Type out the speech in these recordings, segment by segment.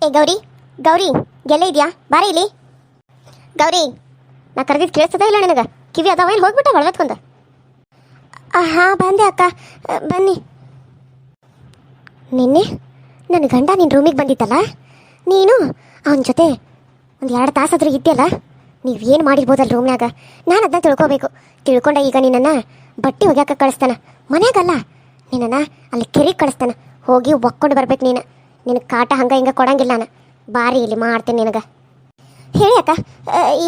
ಏ ಗೌರಿ, ಗೌರಿ ಗೆಲ್ಲ ಇದೆಯಾ? ಬಾರಿ ಇಲ್ಲಿ. ಗೌರಿ, ನಾ ಕರೆದಿದ್ದು ಕೇಳಿಸ್ತದ ಇಲ್ಲ ನಿನಗೆ? ಕಿವಿ ಅದಾವ ಏನು ಹೋಗ್ಬಿಟ್ಟ ಒಳಗತ್ಕೊಂಡ? ಹಾಂ ಬಂದೆ ಅಕ್ಕ, ಬನ್ನಿ. ನಿನ್ನೆ ನನ್ನ ಗಂಡ ನಿನ್ನ ರೂಮಿಗೆ ಬಂದಿತ್ತಲ್ಲ, ನೀನು ಅವನ ಜೊತೆ ಒಂದು 2 ತಾಸಾದ್ರೂ ಇದ್ದೆಯಲ್ಲ. ನೀವು ಏನು ಮಾಡಿರ್ಬೋದಲ್ಲ ರೂಮ್ನಾಗ? ನಾನು ಅದನ್ನ ತಿಳ್ಕೊಬೇಕು. ತಿಳ್ಕೊಂಡ ಈಗ ನಿನ್ನನ್ನು ಬಟ್ಟೆ ಒಗ್ಯಾಕ ಕಳಿಸ್ತಾನೆ. ಮನ್ಯಾಗಲ್ಲ, ನಿನ್ನನ್ನು ಅಲ್ಲಿ ಕೆರೆಗೆ ಕಳಿಸ್ತಾನೆ. ಹೋಗಿ ಒಕ್ಕೊಂಡು ಬರ್ಬೇಕು ನೀನು. ನಿನಗೆ ಕಾಟ ಹಂಗೆ ಹಿಂಗೆ ಕೊಡಂಗಿಲ್ಲ ನಾನು. ಬಾರಿ ಇಲ್ಲಿ ಮಾಡ್ತೀನಿ ನಿನಗೆ. ಹೇಳಿ ಅಕ್ಕ,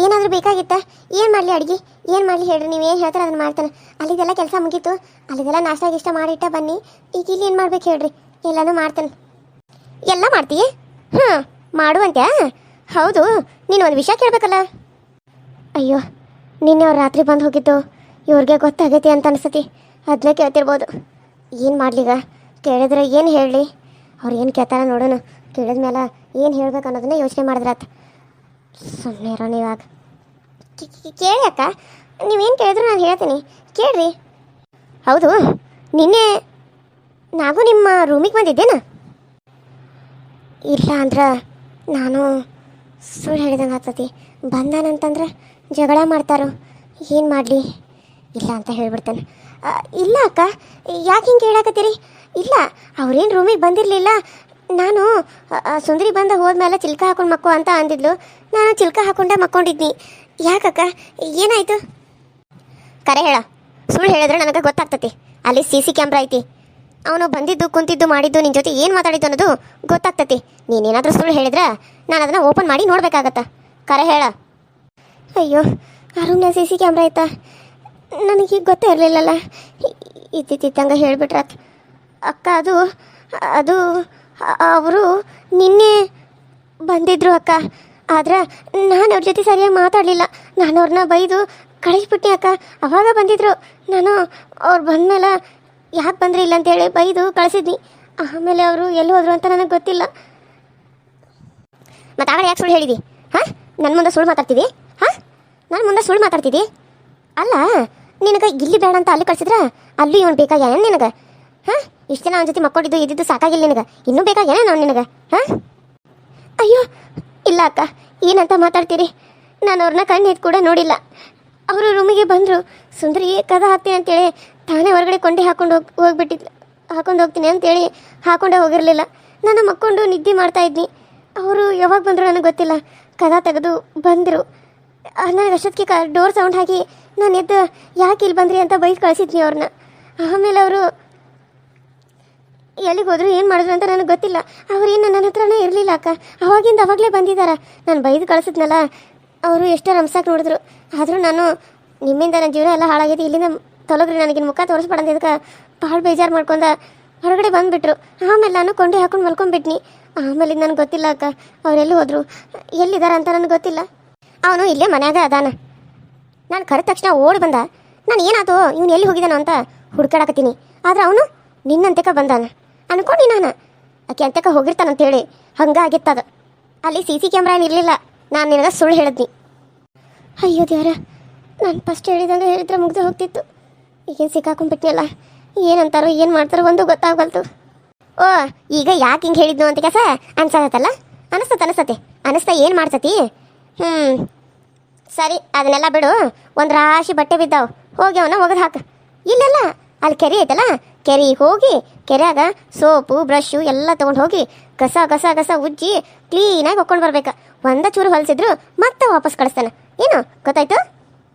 ಏನಾದರೂ ಬೇಕಾಗಿತ್ತಾ? ಏನು ಮಾಡಲಿ ಅಡುಗೆ? ಏನು ಮಾಡಲಿ ಹೇಳ್ರಿ, ನೀವು ಏನು ಹೇಳ್ತಾರೆ ಅದನ್ನು ಮಾಡ್ತಾನೆ. ಅಲ್ಲಿದೆಲ್ಲ ಕೆಲಸ ಮುಗೀತು, ಅಲ್ಲಿದೆಲ್ಲ ನಾಷ್ಟ ಗಿಷ್ಟ ಮಾಡಿಟ್ಟ ಬನ್ನಿ. ಈಗ ಇಲ್ಲಿ ಏನು ಮಾಡ್ಬೇಕು ಹೇಳ್ರಿ, ಎಲ್ಲನೂ ಮಾಡ್ತಾನೆ. ಎಲ್ಲ ಮಾಡ್ತೀಯ? ಹಾಂ ಮಾಡುವಂತ್ಯಾ? ಹೌದು, ನೀನು ಒಂದು ವಿಷಯ ಕೇಳಬೇಕಲ್ಲ. ಅಯ್ಯೋ, ನಿನ್ನೆ ಅವ್ರು ರಾತ್ರಿ ಬಂದು ಹೋಗಿದ್ದು ಇವ್ರಿಗೆ ಗೊತ್ತಾಗೈತಿ ಅಂತ ಅನ್ಸತಿ. ಅದನ್ನೇ ಕೇಳ್ತಿರ್ಬೋದು. ಏನು ಮಾಡ್ಲಿಗ? ಕೇಳಿದ್ರೆ ಏನು ಹೇಳಲಿ? ಅವ್ರು ಏನು ಕೇಳ್ತಾರ ನೋಡೋಣ. ಕೇಳಿದ ಮೇಲೆ ಏನು ಹೇಳ್ಬೇಕು ಅನ್ನೋದನ್ನೇ ಯೋಚನೆ ಮಾಡಿದ್ರಾತ. ಸುಮ್ಮನೆ ಇರೋಣ ಇವಾಗ. ಕೇಳಿ ಅಕ್ಕ, ನೀವೇನು ಕೇಳಿದ್ರು ನಾನು ಹೇಳ್ತೀನಿ, ಕೇಳ್ರಿ. ಹೌದು, ನಿನ್ನೆ ನಾವು ನಿಮ್ಮ ರೂಮಿಗೆ ಬಂದಿದ್ದೇನಾ? ಇಲ್ಲ ಅಂದ್ರೆ ನಾನು ಸುಳ್ಳು ಹೇಳಿದಂಗೆ ಆಗ್ತತಿ. ಬಂದಾನಂತಂದ್ರೆ ಜಗಳ ಮಾಡ್ತಾರೋ, ಏನು ಮಾಡಲಿ? ಇಲ್ಲ ಅಂತ ಹೇಳ್ಬಿಡ್ತಾನೆ. ಇಲ್ಲ ಅಕ್ಕ, ಯಾಕೆ ಹಿಂಗೆ ಹೇಳಕತ್ತೀರಿ? ಇಲ್ಲ, ಅವ್ರೇನು ರೂಮಿಗೆ ಬಂದಿರಲಿಲ್ಲ. ನಾನು ಸುಂದರಿ ಬಂದ ಹೋದ್ಮೇಲೆ ಚಿಲ್ಕ ಹಾಕೊಂಡು ಮಕ್ಕೋ ಅಂತ ಅಂದಿದ್ಲು. ನಾನು ಚಿಲ್ಕ ಹಾಕೊಂಡೆ ಮಕ್ಕೊಂಡಿದ್ನಿ. ಯಾಕಕ್ಕ, ಏನಾಯಿತು? ಕರೆ ಹೇಳ. ಸುಳ್ಳು ಹೇಳಿದ್ರೆ ನನಗೆ ಗೊತ್ತಾಗ್ತತಿ. ಅಲ್ಲಿ CC ಕ್ಯಾಮ್ರಾ ಐತಿ. ಅವನು ಬಂದಿದ್ದು ಕುಂತಿದ್ದು ಮಾಡಿದ್ದು ನಿನ್ನ ಜೊತೆ ಏನು ಮಾತಾಡಿದ್ದು ಅನ್ನೋದು ಗೊತ್ತಾಗ್ತತಿ. ನೀನೇನಾದರೂ ಸುಳ್ಳು ಹೇಳಿದ್ರೆ ನಾನು ಅದನ್ನು ಓಪನ್ ಮಾಡಿ ನೋಡ್ಬೇಕಾಗತ್ತ. ಕರೆ ಹೇಳ. ಅಯ್ಯೋ, ಆ ರೂಮ್ನಾಗ CC ಕ್ಯಾಮ್ರಾ ಐತಾ? ನನಗೀಗ ಗೊತ್ತೇ ಇರಲಿಲ್ಲಲ್ಲ. ಇದ್ದಿದ್ದಂಗೆ ಹೇಳಿಬಿಟ್ರ ಅಕ್ಕ. ಅದು ಅದು ಅವರು ನಿನ್ನೆ ಬಂದಿದ್ರು ಅಕ್ಕ. ಆದ್ರೆ ನಾನು ಅವ್ರ ಜೊತೆ ಸರಿಯಾಗಿ ಮಾತಾಡಲಿಲ್ಲ. ನಾನು ಅವ್ರನ್ನ ಬೈದು ಕಳಿಸ್ಬಿಟ್ಟೆ ಅಕ್ಕ. ಅವಾಗ ಬಂದಿದ್ರು. ನಾನು ಅವ್ರು ಬಂದಮೇಲೆ ಯಾಕೆ ಬಂದ್ರಿ ಇಲ್ಲ ಅಂತೇಳಿ ಬೈದು ಕಳಿಸಿದ್ನಿ. ಆಮೇಲೆ ಅವರು ಎಲ್ಲಿ ಹೋದ್ರು ಅಂತ ನನಗೆ ಗೊತ್ತಿಲ್ಲ. ಮತ್ತು ಆಗ ಯಾಕೆ ಸುಳ್ಳು ಹೇಳಿದಿ? ಹಾಂ, ನನ್ನ ಮುಂದೆ ಸುಳ್ಳು ಮಾತಾಡ್ತಿದ್ದಿ? ಹಾಂ, ನನ್ನ ಮುಂದೆ ಸುಳ್ಳು ಮಾತಾಡ್ತಿದ್ದಿ? ಅಲ್ಲ, ನಿನಗೆ ಇಲ್ಲಿ ಬೇಡ ಅಂತ ಅಲ್ಲಿ ಕಳಿಸಿದ್ರೆ ಅಲ್ಲಿ ಇವನು ಬೇಕಾಗ್ಯಾನ ನಿನಗೆ? ಹಾಂ, ಇಷ್ಟು ದಿನ ಅವನ ಜೊತೆ ಮಕ್ಕೊಂಡಿದ್ದು ಇದ್ದಿದ್ದು ಸಾಕಾಗಿಲ್ಲ ನಿನಗೆ? ಇನ್ನೂ ಬೇಕಾಗ್ಯಾನ ನಾವು ನಿನಗೆ? ಹಾಂ? ಅಯ್ಯೋ ಇಲ್ಲ ಅಕ್ಕ, ಏನಂತ ಮಾತಾಡ್ತೀರಿ? ನಾನು ಅವ್ರನ್ನ ಕಣ್ಣು ಎದ್ದು ಕೂಡ ನೋಡಿಲ್ಲ. ಅವರು ರೂಮಿಗೆ ಬಂದರು. ಸುಂದರಿ ಕದ ಹಾಕ್ತೀನಿ ಅಂತೇಳಿ ತಾನೇ ಹೊರಗಡೆ ಕೊಂಡೆ ಹಾಕೊಂಡು ಹೋಗ್ಬಿಟ್ಟಿದ್ಲು. ಹಾಕೊಂಡು ಹೋಗ್ತೀನಿ ಅಂತೇಳಿ ಹಾಕೊಂಡೇ ಹೋಗಿರಲಿಲ್ಲ. ನಾನು ಮಕ್ಕೊಂಡು ನಿದ್ದೆ ಮಾಡ್ತಾಯಿದ್ನಿ. ಅವರು ಯಾವಾಗ ಬಂದರು ನನಗೆ ಗೊತ್ತಿಲ್ಲ. ಕದ ತೆಗೆದು ಬಂದರು. ನನಗೆ ಅಷ್ಟೊತ್ತಿಗೆ ಡೋರ್ ಸೌಂಡ್ ಹಾಕಿ ನಾನು ಎದ್ದು ಯಾಕೆ ಇಲ್ಲಿ ಬಂದ್ರಿ ಅಂತ ಬೈದು ಕಳಿಸಿದ್ನಿ ಅವ್ರನ್ನ. ಆಮೇಲೆ ಅವರು ಎಲ್ಲಿಗೆ ಹೋದ್ರು, ಏನು ಮಾಡಿದ್ರು ಅಂತ ನನಗೆ ಗೊತ್ತಿಲ್ಲ. ಅವ್ರೇನು ನನ್ನ ಹತ್ರನೇ ಇರಲಿಲ್ಲ ಅಕ್ಕ. ಅವಾಗಲೇ ಬಂದಿದ್ದಾರೆ. ನಾನು ಬೈದು ಕಳಿಸಿದ್ನಲ್ಲ, ಅವರು ಎಷ್ಟೋ ರಂಸಕ್ಕೆ ನೋಡಿದ್ರು. ಆದರೂ ನಾನು ನಿಮ್ಮಿಂದ ನನ್ನ ಜೀವನ ಎಲ್ಲ ಹಾಳಾಗಿದೆ, ಇಲ್ಲಿಂದ ತೊಲಗ್ರಿ, ನನಗಿನ ಮುಖ ತೋರಿಸ್ಬೇಡಂತ ಇದಕ್ಕೆ ಭಾಳ ಬೇಜಾರು ಮಾಡ್ಕೊಂಡ ಹೊರಗಡೆ ಬಂದುಬಿಟ್ರು. ಆಮೇಲೆ ನಾನು ಕೊಂಡೆ ಹಾಕೊಂಡು ಮಲ್ಕೊಂಡ್ಬಿಟ್ನಿ. ಆಮೇಲೆ ನನಗೆ ಗೊತ್ತಿಲ್ಲ ಅಕ್ಕ, ಅವರೆಲ್ಲಿ ಹೋದರು, ಎಲ್ಲಿದ್ದಾರೆ ಅಂತ ನನಗೆ ಗೊತ್ತಿಲ್ಲ. ಅವನು ಇಲ್ಲೇ ಮನ್ಯಾಗ ಅದಾನ. ನಾನು ಕರೆದ ತಕ್ಷಣ ಓಡಿ ಬಂದ. ನಾನು ಏನಾಯ್ತು ಇವನು ಎಲ್ಲಿ ಹೋಗಿದ್ದಾನೋ ಅಂತ ಹುಡ್ಕಾಡಕತ್ತೀನಿ. ಆದ್ರೆ ಅವನು ನಿನ್ನಂತೆಕ ಬಂದಾನ ಅನ್ಕೊಂಡು ನಾನು ಆಕೆ ಅಂತಕ ಹೋಗಿರ್ತಾನಂತೇಳಿ ಹಂಗಾಗಿತ್ತದ. ಅಲ್ಲಿ CC ಕ್ಯಾಮ್ರಾ ಏನಿರಲಿಲ್ಲ. ನಾನು ನಿನಗೆ ಸುಳ್ಳು ಹೇಳಿದ್ನಿ. ಅಯ್ಯೋ ದೇವರ, ನಾನು ಫಸ್ಟ್ ಹೇಳಿದಂಗೆ ಹೇಳಿದ್ರೆ ಮುಗ್ದು ಹೋಗ್ತಿತ್ತು. ಈಗೇನು ಸಿಕ್ಕಾಕೊಂಡ್ಬಿಟ್ನಿಯಲ್ಲ. ಏನಂತಾರೋ ಏನು ಮಾಡ್ತಾರೋ ಒಂದು ಗೊತ್ತಾಗಲ್ತು. ಓ, ಈಗ ಯಾಕೆ ಹಿಂಗೆ ಹೇಳಿದ್ನು ಅಂತ ಕೆಲಸ ಅನ್ಸತ್ತಲ್ಲ? ಅನಿಸ್ತಾ ಏನು ಮಾಡ್ತತಿ? ಸರಿ, ಅದನ್ನೆಲ್ಲ ಬಿಡು. ಒಂದು ರಾಶಿ ಬಟ್ಟೆ ಬಿದ್ದಾವು, ಹೋಗಿ ಅವನ್ನ ಒಗೆದು ಹಾಕು. ಇಲ್ಲೆಲ್ಲ ಅಲ್ಲಿ ಕೆರೆ ಐತಲ್ಲ, ಕೆರೆಗೆ ಹೋಗಿ ಕೆರೆಯಾಗ ಸೋಪು ಬ್ರಷು ಎಲ್ಲ ತೊಗೊಂಡು ಹೋಗಿ ಕಸ ಕಸ ಕಸ ಉಜ್ಜಿ ಕ್ಲೀನಾಗಿ ಹೊಕ್ಕೊಂಡು ಬರ್ಬೇಕು. ಒಂದ ಚೂರು ಹೊಲಿಸಿದ್ರು ಮತ್ತೆ ವಾಪಸ್ ಕಳಿಸ್ತಾನೆ. ಏನು ಗೊತ್ತಾಯ್ತು?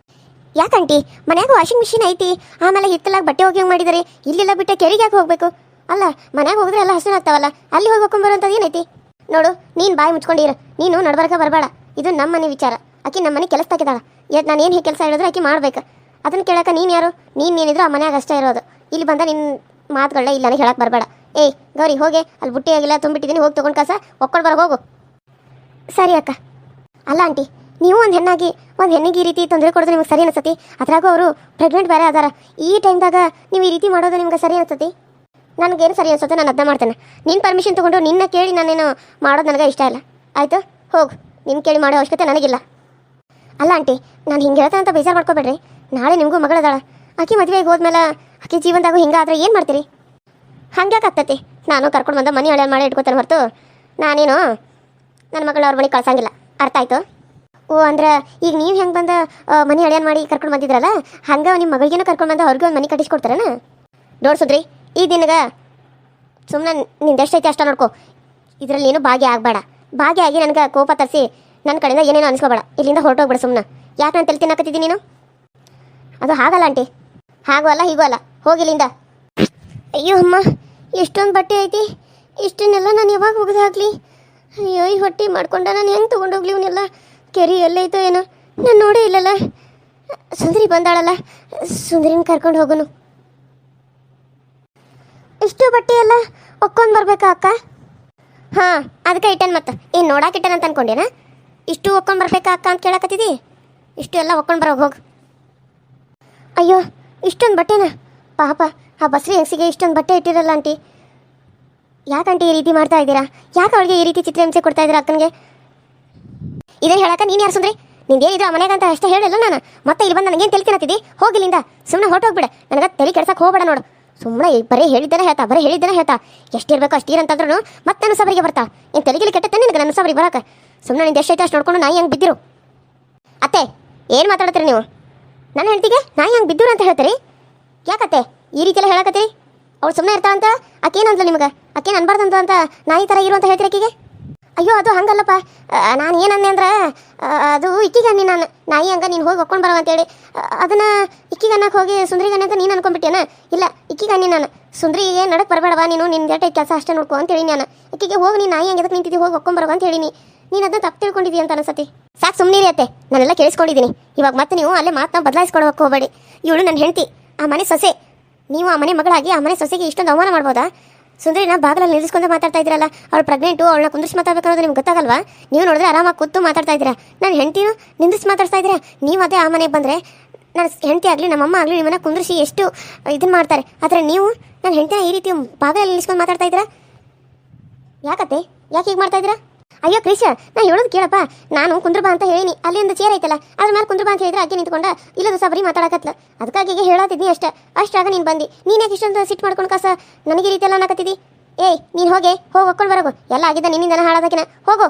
ಯಾಕಂಟಿ, ಮನ್ಯಾಗ ವಾಷಿಂಗ್ ಮಿಷಿನ್ ಐತಿ. ಆಮೇಲೆ ಹಿತ್ತಲಾಗ ಬಟ್ಟೆ ಹೋಗಿ ಹೆಂಗೆ ಮಾಡಿದಾರೆ? ಇಲ್ಲೆಲ್ಲ ಬಿಟ್ಟೆ ಕೆರೆಗೆ ಯಾಕೆ ಹೋಗ್ಬೇಕು? ಅಲ್ಲ, ಮನ್ಯಾಗ ಹೋಗಿದ್ರೆ ಎಲ್ಲ ಹಸು ಆಗ್ತಾವಲ್ಲ, ಅಲ್ಲಿ ಹೋಗಿ ಹೊಕ್ಕೊಂಬರೋಂಥದ್ದು ಏನೈತಿ? ನೋಡು, ನೀನು ಬಾಯಿ ಮುಚ್ಕೊಂಡಿರ. ನೀನು ನಡ್ಬರ್ಕ ಬರಬೇಡ. ಇದು ನಮ್ಮ ಮನೆ ವಿಚಾರ. ಆಕಿ ನಮ್ಮ ಮನೆ ಕೆಲಸ ತಾಕಿದಾಳ. ನಾನು ಏನು ಕೆಲಸ ಹೇಳಿದ್ರೆ ಆಕಿ ಮಾಡ್ಬೇಕು. ಅದನ್ನು ಕೇಳಕ್ಕೆ ನೀನು ಯಾರು? ನೀನೇನಿದ್ರು ಆ ಮನ್ಯಾಗ ಅಷ್ಟೇ ಇರೋದು. ಇಲ್ಲಿ ಬಂದ ನಿನ್ನ ಮಾತುಗಳನ್ನ ಇಲ್ಲ ಹೇಳಕ್ಕೆ ಬರಬೇಡ. ಏಯ್ ಗೌರಿ, ಹೋಗಿ ಅಲ್ಲಿ ಬುಟ್ಟಿ ಆಗಿಲ್ಲ ತುಂಬಿಟ್ಟಿದ್ದೀನಿ, ಹೋಗಿ ತೊಗೊಂಡು ಕಸ ಒಕ್ಕೊಂಡು ಬರ ಹೋಗು. ಸರಿ ಅಕ್ಕ. ಅಲ್ಲ ಆಂಟಿ, ನೀವು ಒಂದು ಹೆಣ್ಣಿಗೆ ಈ ರೀತಿ ತೊಂದರೆ ಕೊಡೋದು ನಿಮ್ಗೆ ಸರಿ ಅನಿಸ್ತತಿ? ಅದ್ರಾಗೂ ಅವರು ಪ್ರೆಗ್ನೆಂಟ್ ಬೇರೆ ಅದಾರ. ಈ ಟೈಮ್ದಾಗ ನೀವು ಈ ರೀತಿ ಮಾಡೋದು ನಿಮ್ಗೆ ಸರಿ ಅನಿಸ್ತತಿ? ನನಗೇನು ಸರಿ ಅನ್ಸುತ್ತೆ, ನಾನು ಅದನ್ನ ಮಾಡ್ತೇನೆ. ನಿನ್ನ ಪರ್ಮಿಷನ್ ತೊಗೊಂಡು ನಿನ್ನ ಕೇಳಿ ನಾನೇನು ಮಾಡೋದು ನನಗೆ ಇಷ್ಟ ಇಲ್ಲ. ಆಯಿತು, ಹೋಗು. ನಿನ್ನ ಕೇಳಿ ಮಾಡೋ ಅವಶ್ಯಕತೆ ನನಗಿಲ್ಲ. ಅಲ್ಲ ಆಂಟಿ, ನಾನು ಹಿಂಗೆ ಹೇಳ್ತಾನೆ ಅಂತ ಬೇಜಾರು ಮಾಡ್ಕೋಬೇಡ್ರಿ. ನಾಳೆ ನಿಮಗೂ ಮಗಳದಾಳ. ಆಕೆ ಮದುವೆಗೆ ಹೋದ್ಮೇಲೆ ಆಕೆ ಜೀವನದಾಗೂ ಹಿಂಗಾದ್ರೆ ಏನು ಮಾಡ್ತೀರಿ? ಹಂಗ್ಯಾಕೆ ಆಗ್ತೈತಿ? ನಾನು ಕರ್ಕೊಂಡು ಬಂದ ಮನೆ ಹಳೆ ಮಾಡಿ ಇಟ್ಕೋತೇನೆ ಹೊರತು ನಾನೇನು ನನ್ನ ಮಗಳು ಅವ್ರ ಮನೆಗೆ ಕಳ್ಸಂಗಿಲ್ಲ. ಅರ್ಥ ಆಯ್ತು? ಓ ಅಂದ್ರೆ ಈಗ ನೀವು ಹೆಂಗೆ ಬಂದ ಮನೆ ಅಳಿಯನ್ ಮಾಡಿ ಕರ್ಕೊಂಡು ಬಂದಿದ್ರಲ್ಲ, ಹಂಗೆ ನಿಮ್ಮ ಮಗಳಿಗೇನು ಕರ್ಕೊಂಡು ಬಂದ ಅವ್ರಿಗೂ ಒಂದು ಮನೆ ಕಟ್ಟಿಸ್ಕೊಡ್ತಾರನ? ನೋಡ್ಸುದ್ರಿ ಈ ದಿನಗೆ ಸುಮ್ಮನೆ ನಿಂದು ಎಷ್ಟೈತೆ ಅಷ್ಟ ನೋಡ್ಕೊ. ಇದರಲ್ಲಿ ನೀನು ಭಾಗ್ಯ ಆಗಬೇಡ. ಭಾಗ್ಯ ಆಗಿ ನನಗೆ ಕೋಪ ತರಿಸಿ ನನ್ನ ಕಡೆಯಿಂದ ಏನೇನೋ ಅನಿಸ್ಕೋಬೇಡ. ಇಲ್ಲಿಂದ ಹೊರಟೋಗ್ಬೇಡ ಸುಮ್ಮನೆ. ಯಾಕೆ ನಾನು ತಲೆ ತಿನ್ನಕತ್ತಿದ್ದೀನಿ ನೀನು? ಅದು ಹಾಗಲ್ಲ ಆಂಟಿ, ಹಾಗೂ ಅಲ್ಲ ಹೀಗೂ ಅಲ್ಲ. ಹೋಗಿಲ್ಲಿಂದ. ಅಯ್ಯೋ ಅಮ್ಮ, ಎಷ್ಟೊಂದು ಬಟ್ಟೆ ಐತಿ, ಇಷ್ಟನ್ನೆಲ್ಲ ನಾನು ಯಾವಾಗ ಒಗೆದು ಹಾಕ್ಲಿ? ಅಯ್ಯೋ ಈ ಹೊಟ್ಟೆ ಮಾಡ್ಕೊಂಡ ನಾನು ಹೆಂಗೆ ತೊಗೊಂಡೋಗ್ಲಿ ಇವನ್ನೆಲ್ಲ? ಕೆರಿ ಎಲ್ಲೈತೋ ಏನೋ, ನಾನು ನೋಡೇ ಇಲ್ಲಲ್ಲ. ಸುಂದರಿ ಬಂದಾಳಲ್ಲ, ಸುಂದರಿನ ಕರ್ಕೊಂಡು ಹೋಗೋನು. ಇಷ್ಟು ಬಟ್ಟೆ ಎಲ್ಲ ಒಕ್ಕೊಂಡು ಬರ್ಬೇಕಾ ಅಕ್ಕ? ಹಾಂ, ಅದಕ್ಕೆ ಇಟ್ಟನ್ ಮತ್ತೆ ಏನು ನೋಡಾಕ ಇಟ್ಟನ ಅಂತ ಅನ್ಕೊಂಡೇನ? ಇಷ್ಟು ಒಕ್ಕೊಂಡು ಬರ್ಬೇಕಾ ಅಕ್ಕ ಅಂತ ಕೇಳಕತ್ತಿದ್ದಿ? ಇಷ್ಟು ಎಲ್ಲ ಒಕ್ಕೊಂಡು ಬರೋಗಿ ಹೋಗು. ಅಯ್ಯೋ ಇಷ್ಟೊಂದು ಬಟ್ಟೆನ? ಪಾಪ ಆ ಬಸ್ರಿ ಹೆಂಗಸಿಗೆ ಇಷ್ಟೊಂದು ಬಟ್ಟೆ ಇಟ್ಟಿರಲ್ಲ ಆಂಟಿ. ಯಾಕಂಟಿ ಈ ರೀತಿ ಮಾಡ್ತಾ ಇದ್ದೀರಾ? ಯಾಕೆ ಅವಳಿಗೆ ಈ ರೀತಿ ಚಿತ್ರಹಿಂಸೆ ಕೊಡ್ತಾ ಇದ್ದೀರಾ ಅಕ್ಕನಿಗೆ? ಇದೇನು ಹೇಳಕ್ಕ ನೀನು ಯಾರು ಸುಂದ್ರಿ? ನಿಂದೇನಿದ್ರು ಆ ಮನೆಗೆ ಅಂತ ಅಷ್ಟೇ ಹೇಳಿಲ್ಲ ನಾನು. ಮತ್ತೆ ಇಲ್ಲಿ ಬಂದು ನನಗೇನು ತಲೆ ತಿನ್ನತ್ತಿದ್ದಿ? ಹೋಗಿಲ್ಲಿಂದ ಸುಮ್ಮನೆ ಹೊರಟೋಗ್ಬಿಡ. ನನಗೆ ತಲೆ ಕೆಡ್ಸಕ್ಕೆ ಹೋಗ್ಬೇಡ ನೋಡು. ಸುಮ್ಮನೆ ಬರೀ ಹೇಳಿದ್ದೇನೆ ಹೇಳ್ತಾ, ಬರೀ ಹೇಳಿದ್ದೇನೆ ಹೇಳ್ತಾ. ಎಷ್ಟಿರಬೇಕು ಅಷ್ಟಿರಂತಂದ್ರೂ ಮತ್ತೆ ನನ್ನ ಸಬರಿಗೆ ಬರ್ತಾ. ಏನು ತಲೆಗಿಲಿ ಕೆಟ್ಟತ್ತೆ ನಿನಗೆ ನನ್ನ ಸಬರಿಗೆ ಬರೋಕೆ? ಸುಮ್ಮನೆ ನಿಂದು ಎಷ್ಟೈತೆ ಅಷ್ಟು ನೋಡ್ಕೊಂಡು ನಾಯಿ ಹಂಗೆ ಬಿದ್ದಿರು. ಅತ್ತೆ ಏನು ಮಾತಾಡ್ತೀರಿ ನೀವು? ನನ್ನ ಹೆಂಡತಿಗೆ ನಾಯಿ ಹಂಗೆ ಬಿದ್ದರು ಅಂತ ಹೇಳ್ತೀರಿ? ಯಾಕತ್ತೆ ಈ ರೀತಿ ಎಲ್ಲ ಹೇಳಕತ್ತೀರಿ? ಅವ್ಳು ಸುಮ್ಮನೆ ಇರ್ತಾಳಂತ ಆಕೇನಂದ್ಲು ನಿಮ್ಗೆ? ಆಕೇನು ಅನ್ಬಾರ್ದಂತ ಅಂತ ನಾಯಿ ಥರ ಇರು ಅಂತ ಹೇಳ್ತೀರಿ ಆಕಿಗೆ? ಅಯ್ಯೋ ಅದು ಹಂಗಲ್ಲಪ್ಪ. ನಾನು ಏನಂದೆ ಅಂದ್ರೆ ಅದು ಇಕ್ಕಿಗೆ ಅನ್ನಿ ನಾನು ನಾಯಿ ಹಂಗೆ ನೀನು ಹೋಗಿ ಒಕ್ಕೊಂಡು ಬರೋ ಅಂತೇಳಿ. ಅದನ್ನು ಇಕ್ಕಿಗೆ ಅನ್ನಕ್ಕೆ ಹೋಗಿ ಸುಂದ್ರಿಗೆ ಅನ್ನಿ ಅಂತ ನೀನು ಅನ್ಕೊಂಡ್ಬಿಟ್ಟೇನ? ಇಲ್ಲ, ಇಕ್ಕಿಗೆ ಅನ್ನಿ ನಾನು. ಸುಂದ್ರಿಗೆ ನಡಕ್ಕೆ ಬರಬೇಡವಾ ನೀನು, ನಿನ್ನ ಏಟೈತೆ ಕೆಲಸ ಅಷ್ಟೇ ನೋಡ್ಕೊ ಅಂತೇಳಿ ನಾನು. ಇಕ್ಕಿಗೆ ಹೋಗಿ ನೀನು ನಾಯಿ ಹಂಗೆ ಎದಕ್ಕೆ ನಿಂತಿದ್ದಿ, ಹೋಗಿ ಒಕ್ಕೊಂಬರೋ ಅಂತ ಹೇಳಿನಿ. ನೀನು ಅದನ್ನ ತಪ್ಪು ತಿಳ್ಕೊಂಡಿದ್ದೀಯ ಅಂತ ಅನಿಸತಿ. ಸಾಕು ಸುಮ್ಮನೆ ಅತ್ತೆ, ನಾನೆಲ್ಲ ಕೇಳಿಸ್ಕೊಂಡಿದ್ದೀನಿ. ಇವಾಗ ಮತ್ತೆ ನೀವು ಅಲ್ಲೇ ಮಾತನ್ನ ಬದಲಾಯಿಸ್ಕೊಡೋಕೆ ಹೋಗಬೇಡಿ. ಇವಳು ನನ್ನ ಹೆಂಡತಿ, ಆ ಮನೆ ಸೊಸೆ. ನೀವು ಆ ಮನೆ ಮಗಳಾಗಿ ಆ ಮನೆ ಸೊಸೆಗೆ ಇಷ್ಟೊಂದು ಅವಮಾನ ಮಾಡ್ಬೋದಾ? ಸುಂದರಿನ ಬಾಗಿಲಲ್ಲಿ ನಿಲ್ಲಿಸ್ಕೊಂಡು ಮಾತಾಡ್ತಾ ಇದ್ದೀರಲ್ಲ, ಅವಳು ಪ್ರೆಗ್ನೆಂಟು, ಅವಳನ್ನ ಕುಂದಿಸಿ ಮಾತಾಡ್ಬೇಕು ಅನ್ನೋದು ನಿಮ್ಗೆ ಗೊತ್ತಾಗಲ್ವಾ? ನೀವು ನೋಡಿದ್ರೆ ಆರಾಮಾಗಿ ಕೂತು ಮಾತಾಡ್ತಾ ಇದ್ದೀರಾ. ನಾನು ಹೆಂಡತಿನೂ ನಿಂದಿಸಿ ಮಾತಾಡ್ತಾ ಇದ್ದೀರಾ. ನೀವು ಅದೇ ಆ ಮನೆಗೆ ಬಂದರೆ ನನ್ನ ಹೆಂಡತಿ ಆಗಲಿ ನಮ್ಮಮ್ಮ ಆಗಲಿ ನಿಮ್ಮನ್ನ ಕುಂದಿಸಿ ಎಷ್ಟು ಇದನ್ನು ಮಾಡ್ತಾರೆ. ಆದರೆ ನೀವು ನನ್ನ ಹೆಂಡತಿನ ಈ ರೀತಿ ಬಾಗಿಲಲ್ಲಿ ನಿಲ್ಲಿಸ್ಕೊಂಡು ಮಾತಾಡ್ತಾ ಇದ್ದೀರಾ? ಯಾಕತ್ತೆ ಯಾಕೆ ಹೀಗೆ ಮಾಡ್ತಾ ಇದ್ದೀರಾ? ಅಯ್ಯೋ ಕ್ರಿಶ, ನಾನು ಹೇಳೋದು ಕೇಳಪ್ಪ. ನಾನು ಕುಂದ್ರಬಾ ಅಂತ ಹೇಳೀನಿ, ಅಲ್ಲಿ ಒಂದು ಚೇರ್ ಐತಲ್ಲ ಅದ್ರ ಮೇಲೆ ಕುಂದ್ರಬಾ ಅಂತ ಹೇಳಿದ್ರೆ ಆಕೆ ನಿಂತ್ಕೊಂಡ ಇಲ್ಲದ ಸಬರಿ ಮಾತಾಡಕತ್ಲ. ಅದಕ್ಕಾಗಿ ಹೇಳತ್ತಿದ್ನಿ ಅಷ್ಟಾಗ ನೀನು ಬಂದು ನೀನು ಯಾಕೆ ಇಷ್ಟೊಂದು ಸಿಟ್ಟು ಮಾಡ್ಕೊಂಡು ಕಾಸ ನನಗೆ ಈ ರೀತಿ ಎಲ್ಲ ಅನ್ನಕತ್ತಿದ್ದಿ? ಏಯ್ ನೀನು ಹೋಗಿ ಒಕ್ಕೊಂಡು ಬರೋಗು. ಎಲ್ಲ ಆಗಿದ್ದ ನಿನ್ನಿಂದನ ಹಾಳಾದಕಿನ ಹೋಗು.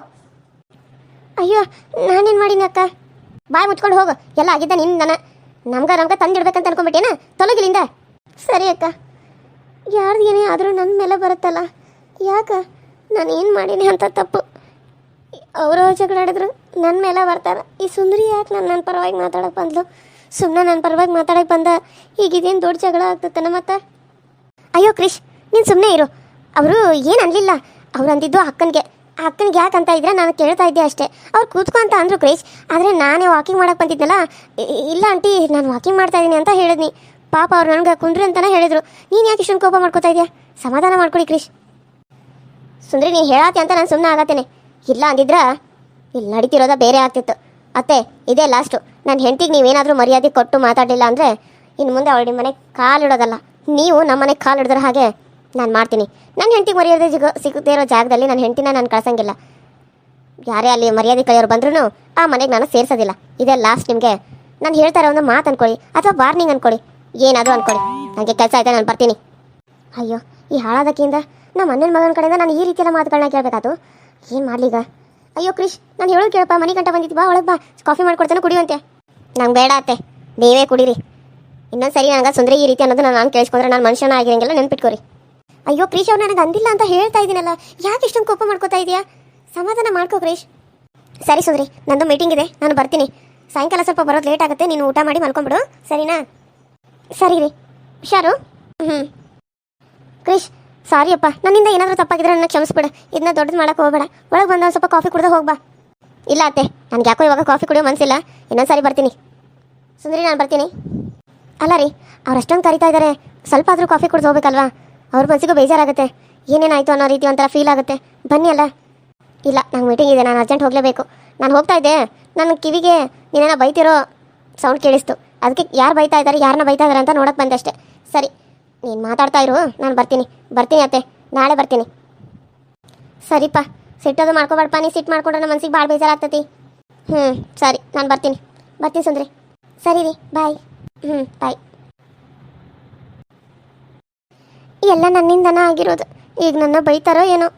ಅಯ್ಯೋ ನಾನೇನು ಮಾಡೀನಿ ಅಕ್ಕ? ಬಾಯ್ ಮುಚ್ಕೊಂಡು ಹೋಗು. ಎಲ್ಲ ಆಗಿದ್ದ ನಿನ್ನಿಂದನ. ನಮ್ಗೆ ತಂದಿಡ್ಬೇಕಂತ ಅನ್ಕೊಂಡ್ಬಿಟ್ಟೇನ? ತೊಲಗಿಲಿಂದ. ಸರಿ ಅಕ್ಕ. ಯಾರ್ದು ಏನೇ ಆದರೂ ನನ್ನ ಮೇಲೆ ಬರುತ್ತಲ್ಲ, ಯಾಕೆ ನಾನು ಏನು ಮಾಡೀನಿ ಅಂತ ತಪ್ಪು? ಅವರು ಜಗಳಾಡಿದ್ರು ನನ್ನ ಮೇಲೆ ಬರ್ತಾರೆ. ಈ ಸುಂದರಿ ಯಾಕೆ ನನ್ನ ಪರವಾಗಿ ಮಾತಾಡೋಕೆ ಬಂದ್ಲು? ಸುಮ್ಮನೆ ನನ್ನ ಪರವಾಗಿ ಮಾತಾಡೋಕೆ ಬಂದ ಈಗ ಇದೇನು ದೊಡ್ಡ ಜಗಳ ಆಗ್ತತ್ತನ ಮತ್ತೆ? ಅಯ್ಯೋ ಕ್ರಿಶ್, ನೀನು ಸುಮ್ಮನೆ ಇರು. ಅವರು ಏನು ಅನ್ನಲಿಲ್ಲ. ಅವ್ರು ಅಂದಿದ್ದು ಅಕ್ಕನಿಗೆ ಯಾಕೆ ಅಂತ ಇದ್ರೆ ನಾನು ಕೇಳ್ತಾ ಇದ್ದೆ ಅಷ್ಟೇ. ಅವ್ರು ಕೂತ್ಕೊ ಅಂತ ಅಂದರು ಕ್ರಿಶ್. ಆದರೆ ನಾನೇ ವಾಕಿಂಗ್ ಮಾಡೋಕೆ ಬಂದಿದ್ನಲ್ಲ, ಇಲ್ಲ ಆಂಟಿ ನಾನು ವಾಕಿಂಗ್ ಮಾಡ್ತಾ ಇದ್ದೀನಿ ಅಂತ ಹೇಳಿದ್ನಿ. ಪಾಪ ಅವ್ರು ನನಗೆ ಕುಂದ್ರಿ ಅಂತಲೇ ಹೇಳಿದ್ರು. ನೀನು ಯಾಕೆ ಇಷ್ಟೊಂದು ಕೋಪ ಮಾಡ್ಕೋತಾ ಇದೆಯಾ? ಸಮಾಧಾನ ಮಾಡ್ಕೊಡಿ ಕ್ರಿಶ್. ಸುಂದರಿ ನೀನು ಹೇಳಾತಿ ಅಂತ ನಾನು ಸುಮ್ಮನೆ ಆಗತ್ತೇನೆ. ಇಲ್ಲ ಅಂದಿದ್ರ ಇಲ್ಲಿ ನಡೀತಿರೋದ ಬೇರೆ ಆಗ್ತಿತ್ತು. ಅತ್ತೆ ಇದೇ ಲಾಸ್ಟು. ನನ್ನ ಹೆಂಡತಿಗೆ ನೀವೇನಾದರೂ ಮರ್ಯಾದೆ ಕೊಟ್ಟು ಮಾತಾಡಲಿಲ್ಲ ಅಂದರೆ ಇನ್ನು ಮುಂದೆ ಅವಳು ನಿಮ್ಮ ಮನೆಗೆ ಕಾಲಿಡೋದಲ್ಲ. ನೀವು ನಮ್ಮ ಮನೆಗೆ ಕಾಲು ಹಿಡಿದ್ರೆ ಹಾಗೆ ನಾನು ಮಾಡ್ತೀನಿ. ನನ್ನ ಹೆಂಡತಿಗೆ ಮರ್ಯಾದೆ ಸಿಗದೇ ಇರೋ ಜಾಗದಲ್ಲಿ ನನ್ನ ಹೆಂಡತಿನ ನಾನು ಕಳ್ಸಂಗಿಲ್ಲ. ಯಾರೇ ಅಲ್ಲಿ ಮರ್ಯಾದೆ ಕಲಿಯೋರು ಬಂದ್ರೂ ಆ ಮನೆಗೆ ನಾನು ಸೇರಿಸೋದಿಲ್ಲ. ಇದೇ ಲಾಸ್ಟ್ ನಿಮಗೆ. ನಾನು ಹೇಳ್ತಾ ಇರೋ ಒಂದು ಮಾತು ಅಂದ್ಕೊಳ್ಳಿ ಅಥವಾ ವಾರ್ನಿಂಗ್ ಅಂದ್ಕೊಳ್ಳಿ, ಏನಾದರೂ ಅಂದ್ಕೊಳ್ಳಿ. ನನಗೆ ಕೆಲಸ ಆಯ್ತಾ, ನಾನು ಬರ್ತೀನಿ. ಅಯ್ಯೋ ಈ ಹಾಳಾದಕ್ಕಿಂತ ನಮ್ಮ ಅಣ್ಣನ ಮಗನ ಕಡೆಯಿಂದ ನಾನು ಈ ರೀತಿಯೆಲ್ಲ ಮಾತುಗಳನ್ನ ಕೇಳಬೇಕಾಯ್ತು. ಏನು ಮಾಡಲೀಗ? ಅಯ್ಯೋ ಕ್ರಿಶ್, ನಾನು ಹೇಳೋದು ಕೇಳಪ್ಪ. ಮನೆ ಗಂಟ ಬಂದಿದ್ದು ಬಾ, ಒಳಗೆ ಬಾ, ಕಾಫಿ ಮಾಡ್ಕೊಡ್ತಾನೆ, ಕುಡಿಯುವಂತೆ. ನಂಗೆ ಬೇಡ ಅತ್ತೆ, ನೀವೇ ಕುಡೀರಿ. ಇನ್ನೊಂದು ಸರಿ ನನಗೆ ಸುಂದರಿ ಈ ರೀತಿ ಅನ್ನೋದು ನಾನು ಕೇಳಿಸ್ಕೊಂಡ್ರೆ ನಾನು ಮನುಷ್ಯನ ಆಗಿರಂಗೆಲ್ಲ ನೆನ್ಪಿಟ್ಕೋರಿ. ಅಯ್ಯೋ ಕ್ರಿಶ್, ಅವ್ರು ನನಗೆ ಅಂದಿಲ್ಲ ಅಂತ ಹೇಳ್ತಾ ಇದ್ದೀನಲ್ಲ, ಯಾಕೆ ಇಷ್ಟೊಂದು ಕೋಪ ಮಾಡ್ಕೋತಾ ಇದೆಯಾ? ಸಮಾಧಾನ ಮಾಡ್ಕೋ ಕ್ರಿಶ್. ಸರಿ ಸುಂದರಿ, ನಂದು ಮೀಟಿಂಗ್ ಇದೆ, ನಾನು ಬರ್ತೀನಿ. ಸಾಯಂಕಾಲ ಸ್ವಲ್ಪ ಬರೋದು ಲೇಟ್ ಆಗುತ್ತೆ. ನೀನು ಊಟ ಮಾಡಿ ಮಲ್ಕೊಂಬಿಡು, ಸರಿನಾ? ಸರಿ ರೀ. ಹುಷಾರು. ಕ್ರಿಶ್, ಸಾರಿ ಅಪ್ಪ, ನನ್ನಿಂದ ಏನಾದರೂ ತಪ್ಪಾಗಿದ್ರೆ ನನ್ನ ಕ್ಷಮಿಸ್ಬಿಡು. ಇದನ್ನ ದೊಡ್ಡದು ಮಾಡೋಕೆ ಹೋಗಬೇಡ. ಒಳಗೆ ಬಂದು ಸ್ವಲ್ಪ ಕಾಫಿ ಕುಡಿದು ಹೋಗ್ಬಾ. ಇಲ್ಲ ಅತ್ತೆ, ನನಗೆ ಯಾಕೋ ಇವಾಗ ಕಾಫಿ ಕುಡಿಯೋ ಮನಸ್ಸಿಲ್ಲ. ಇನ್ನೊಂದು ಸಾರಿ ಬರ್ತೀನಿ. ಸುಂದರಿ ನಾನು ಬರ್ತೀನಿ. ಅಲ್ಲ ರೀ, ಅವ್ರು ಅಷ್ಟೊಂದು ಕರಿತಾ ಇದ್ದಾರೆ, ಸ್ವಲ್ಪ ಆದರೂ ಕಾಫಿ ಕುಡಿದು ಹೋಗ್ಬೇಕಲ್ವಾ? ಅವ್ರ ಮನಸ್ಸಿಗೂ ಬೇಜಾರಾಗುತ್ತೆ. ಏನೇನಾಯಿತು ಅನ್ನೋ ರೀತಿ ಒಂಥರ ಫೀಲ್ ಆಗುತ್ತೆ. ಬನ್ನಿ ಅಲ್ಲ. ಇಲ್ಲ, ನಂಗೆ ಮೀಟಿಂಗ್ ಇದೆ, ನಾನು ಅರ್ಜೆಂಟ್ ಹೋಗಲೇಬೇಕು. ನಾನು ಹೋಗ್ತಾ ಇದ್ದೆ, ನನ್ನ ಕಿವಿಗೆ ನೀನೇನೋ ಬೈತಿರೋ ಸೌಂಡ್ ಕೇಳಿಸ್ತು. ಅದಕ್ಕೆ ಯಾರು ಬೈತಾ ಇದ್ದಾರೆ, ಯಾರನ್ನ ಬೈತಾ ಇದ್ದಾರೆ ಅಂತ ನೋಡೋಕೆ ಬಂದೆ ಅಷ್ಟೇ. ಸರಿ, ನೀನು ಮಾತಾಡ್ತಾ ಇರು, ನಾನು ಬರ್ತೀನಿ ಅತ್ತೆ, ನಾಳೆ ಬರ್ತೀನಿ. ಸರಿಪ್ಪ, ಸಿಟ್ಟೋದು ಮಾಡ್ಕೊಬೇಡಪ್ಪ. ನೀ ಸಿಟ್ಟು ಮಾಡ್ಕೊಂಡ್ರೆ ನಮ್ಮ ಮನ್ಸಿಗೆ ಭಾಳ ಬೇಜಾರಾಗ್ತತಿ. ಸರಿ, ನಾನು ಬರ್ತೀನಿ ಸುಂದ್ರಿ. ಸರಿ ರೀ, ಬಾಯ್. ಬಾಯ್. ಎಲ್ಲ ನನ್ನಿಂದನೇ ಆಗಿರೋದು. ಈಗ ನನ್ನ ಬೈತಾರೋ ಏನೋ.